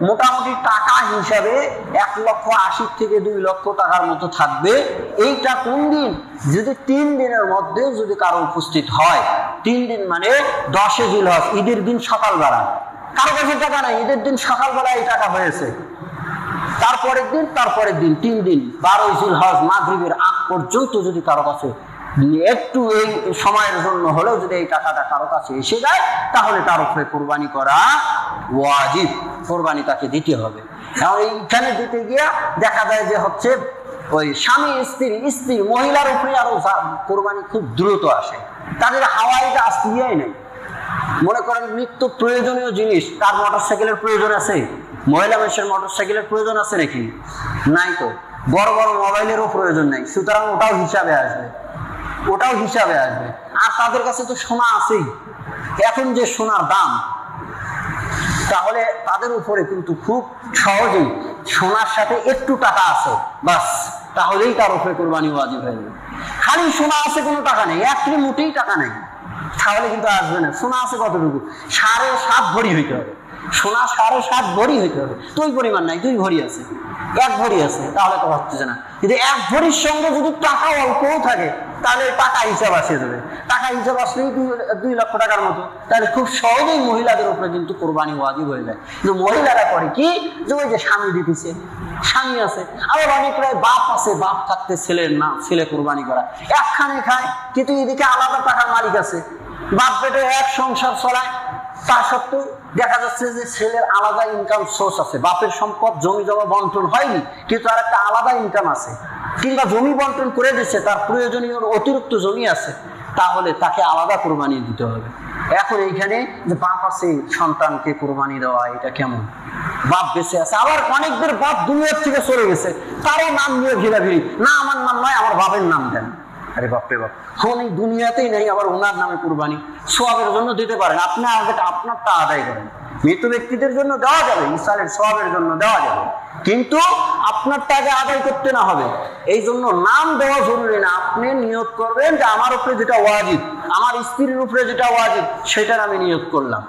মোটামুটি টাকা হিসাবে 1,80,000 থেকে 2 লক্ষ টাকার মতো থাকবে। এইটা কোন দিন? যদি 3 দিনের মধ্যে যদি কারো উপস্থিত হয়, 3 দিন মানে 10 জিলহজ, ঈদের দিন সকালবেলা। কারো কাছে টাকা নাই, ঈদের দিন সকালবেলা এই টাকা হয়েছে, তারপরের দিন 3 দিন 12 জিলহজ মাগরিবের আগ পর্যন্ত যদি কারো কাছে একটু এই সময়ের জন্য হলেও যদি এই টাকাটা কারো কাছে এসে যায়, তাহলে তার উপরে কোরবানি করা ওয়াজিব, কোরবানি তাকে দিতে হবে। এখন এইখানে দিতে গিয়া দেখা যায় যে হচ্ছে ওই স্বামী স্ত্রী মহিলার উপরে আরো কোরবানি খুব দ্রুত আসে, তাদের হাওয়াইটা আসতেই নেই। মনে করেন নিত্য প্রয়োজনীয় জিনিস, তার মোটরসাইকেলের প্রয়োজন আছে, মহিলা মানুষের মোটরসাইকেলের প্রয়োজন আছে নাকি? নাই তো। বড় বড় মোবাইলেরও প্রয়োজন নেই, সুতরাং ওটাও হিসাবে আসবে। আর তাদের কাছে তো সোনা আছেই, এখন যে সোনার দাম, তাহলে তাদের উপরে কিন্তু খুব সহজেই সোনার সাথে একটু টাকা আছে, বাস, তাহলেই তার উপরে কোরবানি ওয়াজিব হয়ে যাবে। খালি সোনা আছে, কোনো টাকা নেই, একটি মোটেই টাকা নেই, তাহলে কিন্তু আসবে না। সোনা আছে কতটুকু? 7.5 ভরি হইতে হবে। সোনা 7.5 ভরি হইতে হবে, তো ওই পরিমাণ নাই, 2 ভরি আছে, 1 ভরি আছে, তাহলে তো হচ্ছে না। কিন্তু 1 ভরির সঙ্গে যদি টাকা অল্পও থাকে, তাহলে টাকা হিসাব আসে যাবে। টাকা হিসাব আসলেই 2 লক্ষ টাকার মতো, তাহলে খুব সহজেই মহিলাদের উপরে কিন্তু কোরবানি ওয়াজিব হয়ে যায়। কিন্তু মহিলারা করে কি, যে ওই যে স্বামী দিতেছে, স্বামী আছে, আবার অনেকটাই বাপ আছে, বাপ থাকতে ছেলের না, ছেলে কোরবানি করা একখানে খায়, কিন্তু এদিকে আলাদা টাকার মালিক আছে, বাপ বেটে এক সংসার চলায়, তা সত্ত্বেও দেখা যাচ্ছে যে ছেলের আলাদা ইনকাম সোর্স আছে, বাপের সম্পদ জমি জমা বন্টন হয়নি, কিন্তু আর একটা আলাদা ইনকাম আছে, কিংবা জমি বন্টন করে দিচ্ছে, তার প্রয়োজনীয় অতিরিক্ত জমি আছে, তাহলে তাকে আলাদা কোরবানি দিতে হবে। এখন এইখানে যে বাপ আছে, সন্তানকে কোরবানি দেওয়া এটা কেমন? বাপ বেঁচে আছে, আবার অনেকদের বাপ দুনিয়ার থেকে চলে গেছে, তারও নাম নিয়ে ঘিরাঘিরি, না আমার নাম নয়, আমার বাপের নাম দেন। আরে বাপরে বাপ, এখন এই দুনিয়াতেই নেই, আবার ওনার নামে কোরবানি। সওয়াবের জন্য দিতে পারেন, আপনি আগে আপনারটা আদায় করেন। মৃত ব্যক্তিদের জন্য দেওয়া যাবে, ইসালের সওয়াবের জন্য দেওয়া যাবে, কিন্তু আপনারটা আগে আদায় করতে না হবে। এই জন্য নাম দেওয়া জরুরি না, আপনি নিয়ত করবেন যে আমার উপরে যেটা ওয়াজিব, আমার স্ত্রীর উপরে যেটা ওয়াজিব, সেটার আমি নিয়ত করলাম।